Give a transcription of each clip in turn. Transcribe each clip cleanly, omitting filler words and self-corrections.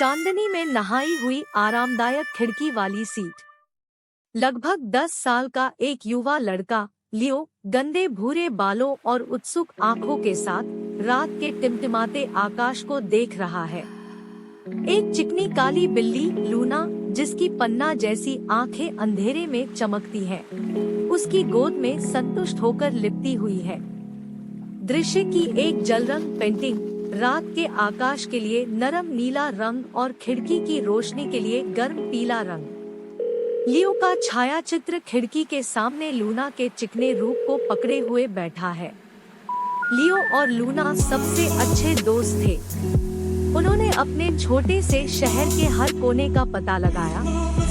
चांदनी में नहाई हुई आरामदायक खिड़की वाली सीट। लगभग 10 साल का एक युवा लड़का लियो गंदे भूरे बालों और उत्सुक आंखों के साथ रात के टिमटिमाते आकाश को देख रहा है। एक चिकनी काली बिल्ली लूना, जिसकी पन्ना जैसी आंखें अंधेरे में चमकती हैं, उसकी गोद में संतुष्ट होकर लिपटी हुई है। दृश्य की एक जलरंग पेंटिंग, रात के आकाश के लिए नरम नीला रंग और खिड़की की रोशनी के लिए गर्म पीला रंग। लियो का छाया चित्र खिड़की के सामने लूना के चिकने रूप को पकड़े हुए बैठा है। लियो और लूना सबसे अच्छे दोस्त थे। उन्होंने अपने छोटे से शहर के हर कोने का पता लगाया,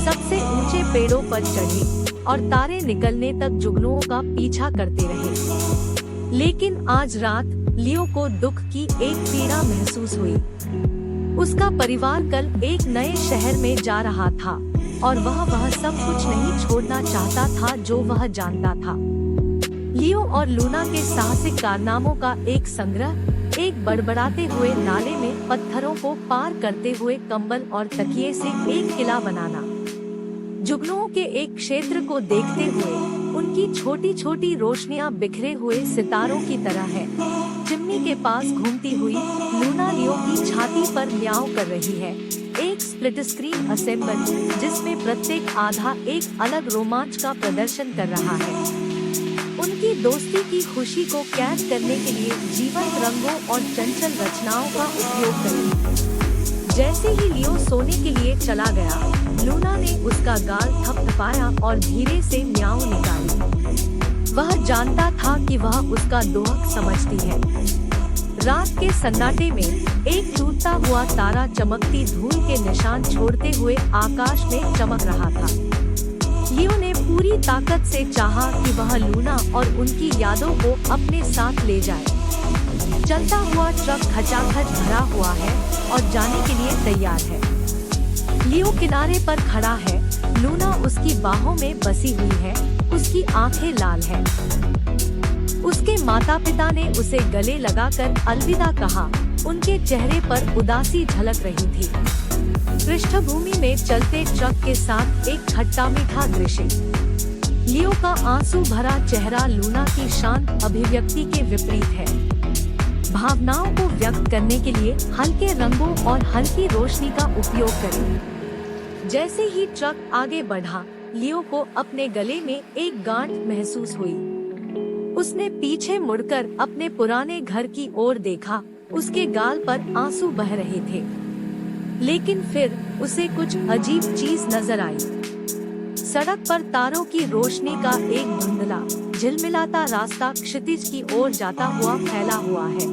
सबसे ऊंचे पेड़ों पर चढ़े और तारे निकलने तक जुगनुओं का पीछा करते रहे। लेकिन आज रात लियो को दुख की एक पीड़ा महसूस हुई। उसका परिवार कल एक नए शहर में जा रहा था और वह सब कुछ नहीं छोड़ना चाहता था जो वह जानता था। लियो और लूना के साहसिक कारनामों का एक संग्रह, एक बड़बड़ाते हुए नाले में पत्थरों को पार करते हुए कंबल और तकिए से एक किला बनाना। जुगनुओं के एक क्षेत्र को देखते हुए उनकी छोटी छोटी रोशनियां बिखरे हुए सितारों की तरह है। चिमनी के पास घूमती हुई लूना लियो की छाती पर म्याऊं कर रही है। एक स्प्लिट स्क्रीन असेंबल जिसमें प्रत्येक आधा एक अलग रोमांच का प्रदर्शन कर रहा है। उनकी दोस्ती की खुशी को कैद करने के लिए जीवंत रंगों और चंचल रचनाओं का उपयोग करें। जैसे ही लियो सोने के लिए चला गया, लूना ने उसका गाल थपथपाया और धीरे से म्याऊं निकाली। वह जानता था कि वह उसका दोहक समझती है। रात के सन्नाटे में एक टूटता हुआ तारा चमकती धूल के निशान छोड़ते हुए आकाश में चमक रहा था। लियो ने पूरी ताकत से चाहा कि वह लूना और उनकी यादों को अपने साथ ले जाए। चलता हुआ ट्रक खचाखच भरा हुआ है और जाने के लिए तैयार है। लियो किनारे पर खड़ा है, लूना उसकी बाहों में बसी हुई है, उसकी आंखें लाल हैं। उसके माता पिता ने उसे गले लगाकर अलविदा कहा, उनके चेहरे पर उदासी झलक रही थी। पृष्ठभूमि में चलते ट्रक के साथ एक खट्टा मीठा दृश्य। लियो का आंसू भरा चेहरा लूना की शांत अभिव्यक्ति के विपरीत है। भावनाओं को व्यक्त करने के लिए हल्के रंगों और हल्की रोशनी का उपयोग करें। जैसे ही ट्रक आगे बढ़ा, लियो को अपने गले में एक गांठ महसूस हुई। उसने पीछे मुड़कर अपने पुराने घर की ओर देखा। उसके गाल पर आंसू बह रहे थे, लेकिन फिर उसे कुछ अजीब चीज नजर आई। सड़क पर तारों की रोशनी का एक धुंधला झिलमिलाता रास्ता क्षितिज की ओर जाता हुआ फैला हुआ है।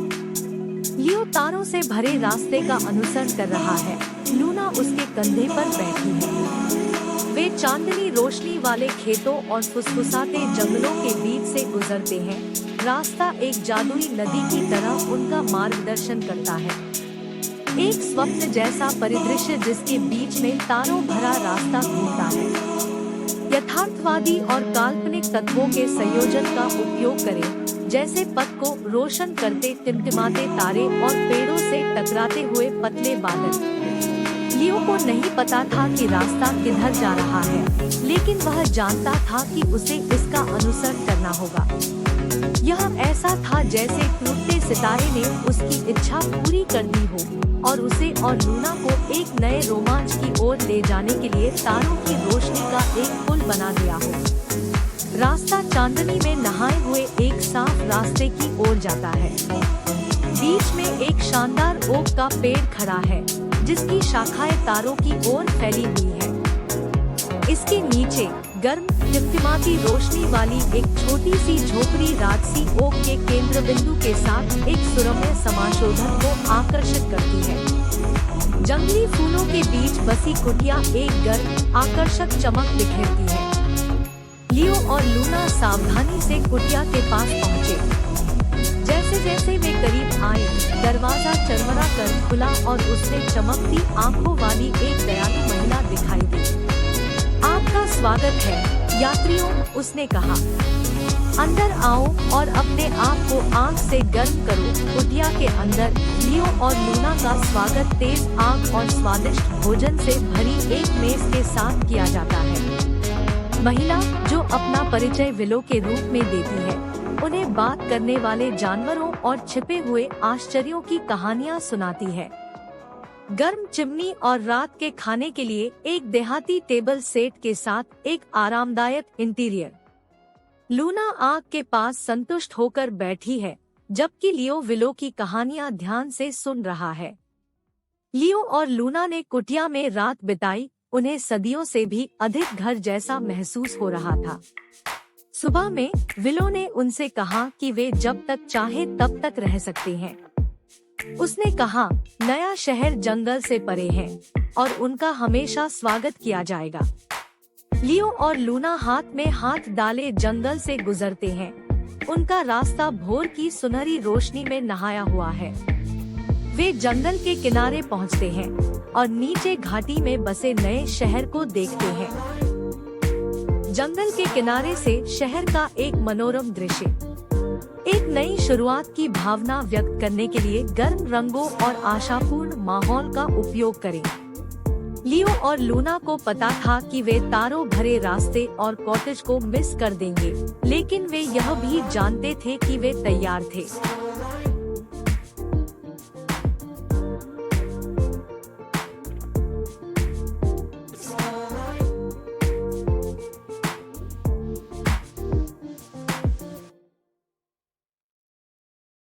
लियो तारों से भरे रास्ते का अनुसरण कर रहा है। लूना उसके कंधे पर बैठी है। वे चांदनी रोशनी वाले खेतों और फुसफुसाते जंगलों के बीच से गुजरते हैं। रास्ता एक जादुई नदी की तरह उनका मार्गदर्शन करता है। एक स्वप्न जैसा परिदृश्य जिसके बीच में तारों भरा रास्ता घूमता है। यथार्थवादी और काल्पनिक तत्वों के संयोजन का उपयोग करें, जैसे पथ को रोशन करते टिमटिमाते तारे और पेड़ों से टकराते हुए पतले बादल। लियो को नहीं पता था कि रास्ता किधर जा रहा है, लेकिन वह जानता था कि उसे इसका अनुसरण करना होगा। यह ऐसा था जैसे टूटते सितारे ने उसकी इच्छा पूरी कर दी हो और उसे और लूना को एक नए रोमांच की ओर ले जाने के लिए तारों की रोशनी का एक पुल बना दिया हो। रास्ता चांदनी में नहाए हुए एक साफ रास्ते की ओर जाता है। बीच में एक शानदार ओक का पेड़ खड़ा है, जिसकी शाखाएं तारों की ओर फैली हुई है। इसके नीचे गर्म टिमटिमाती रोशनी वाली एक छोटी सी झोपड़ी राजसी ओक के केंद्र बिंदु के साथ एक सुरम्य समाशोधन को आकर्षित करती है। जंगली फूलों के बीच बसी कुटिया एक गर्म आकर्षक चमक बिखेरती है। लियो और लूना सावधानी से कुटिया के पास पहुँचे। जैसे जैसे वे करीब आए, दरवाजा चरमरा कर खुला और उसने चमकती आंखों वाली एक दयालु महिला दिखाई दी। आपका स्वागत है यात्रियों, उसने कहा। अंदर आओ और अपने आप को आग से गर्म करो। कुटिया के अंदर लियो और लूना का स्वागत तेज आग और स्वादिष्ट भोजन से भरी एक मेज के साथ किया जाता है। महिला जो अपना परिचय विलो के रूप में देती है, उन्हें बात करने वाले जानवरों और छिपे हुए आश्चर्यों की कहानियाँ सुनाती है। गर्म चिमनी और रात के खाने के लिए एक देहाती टेबल सेट के साथ एक आरामदायक इंटीरियर। लूना आग के पास संतुष्ट होकर बैठी है, जबकि लियो विलो की कहानियां ध्यान से सुन रहा है। लियो और लूना ने कुटिया में रात बिताई, उन्हें सदियों से भी अधिक घर जैसा महसूस हो रहा था। सुबह में विलो ने उनसे कहा कि वे जब तक चाहे तब तक रह सकते हैं। उसने कहा, नया शहर जंगल से परे है और उनका हमेशा स्वागत किया जाएगा। लियो और लूना हाथ में हाथ डाले जंगल से गुजरते हैं। उनका रास्ता भोर की सुनहरी रोशनी में नहाया हुआ है। वे जंगल के किनारे पहुंचते हैं और नीचे घाटी में बसे नए शहर को देखते हैं। जंगल के किनारे से शहर का एक मनोरम दृश्य एक नई शुरुआत की भावना व्यक्त करने के लिए गर्म रंगों और आशापूर्ण माहौल का उपयोग करें। लियो और लूना को पता था कि वे तारों भरे रास्ते और कॉटेज को मिस कर देंगे, लेकिन वे यह भी जानते थे कि वे तैयार थे।